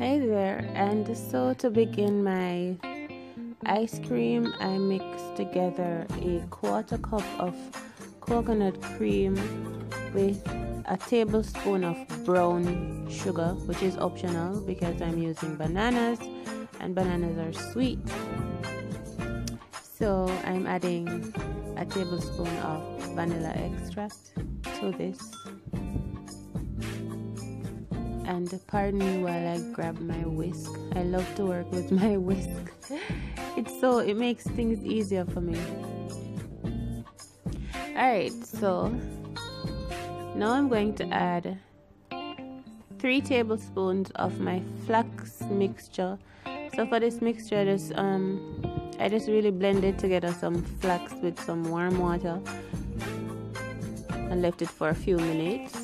Hey there, and so to begin my ice cream, I mixed together a quarter cup of coconut cream with a tablespoon of brown sugar, which is optional because I'm using bananas and bananas are sweet. So I'm adding a tablespoon of vanilla extract to this. And pardon me while I grab my whisk. I love to work with my whisk. It makes things easier for me. Alright, so now I'm going to add 3 tablespoons of my flax mixture. So for this mixture, I just really blended together some flax with some warm water and left it for a few minutes.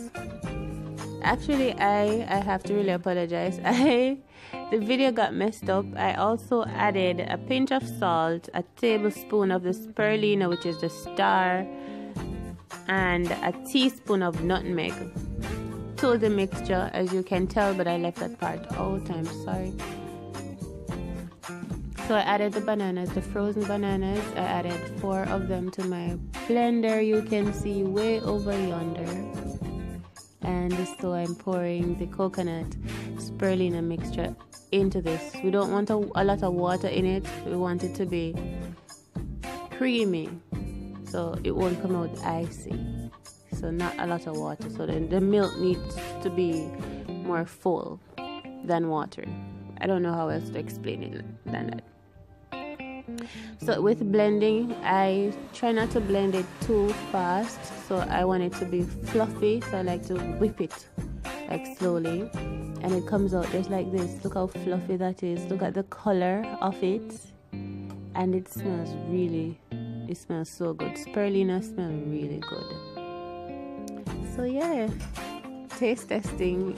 Actually, I have to really apologize. The video got messed up. I also added a pinch of salt, a tablespoon of the spirulina, which is the star, and a teaspoon of nutmeg to the mixture, as you can tell, but I left that part out. I'm sorry. So I added the bananas, the frozen bananas. I added 4 of them to my blender. You can see way over yonder. And so I'm pouring the coconut spirulina mixture into this. We don't want a lot of water in it. We want it to be creamy, so it won't come out icy. So not a lot of water. So then the milk needs to be more full than water. I don't know how else to explain it than that. So with blending, I try not to blend it too fast, so I want it to be fluffy, so I like to whip it like slowly, and it comes out just like this. Look how fluffy that is. Look at the color of it, and it smells so good. Spirulina smells really good. So yeah, taste testing.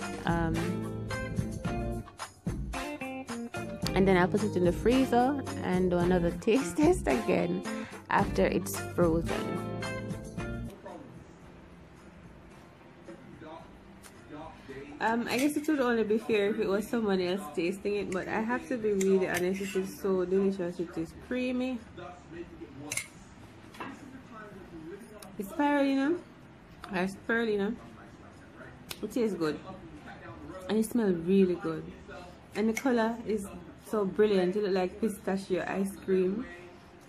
And then I put it in the freezer and do another taste test again after it's frozen. I guess it would only be fair if it was someone else tasting it, but I have to be really honest, it is so delicious. It is creamy. It's spirulina. It tastes good. And it smells really good. And the color is so brilliant. It looks like pistachio ice cream,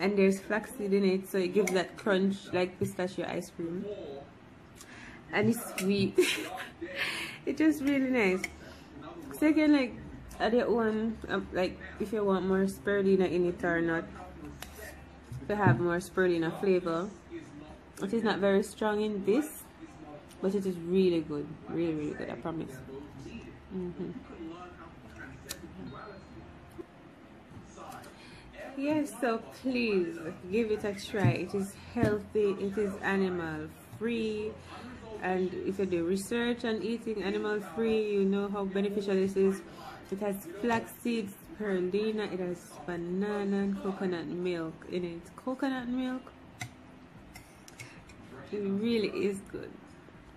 and there's flaxseed in it, so it gives that crunch like pistachio ice cream, and it's sweet. It's just really nice. So you can like add your own, like if you want more spirulina in it or not, to have more spirulina flavor. It is not very strong in this, but it is really good, really good, I promise. Yes, so please give it a try. It is healthy, it is animal free, and if you do research on eating animal free, you know how beneficial this is. It has flax seeds, spirulina, it has banana and coconut milk in it. Coconut milk, it really is good,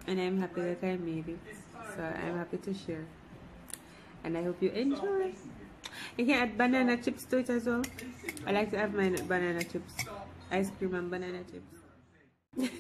and I'm happy that I made it, so I'm happy to share, and I hope you enjoy. You can add banana chips to it as well. I like to have my banana chips, ice cream and banana chips.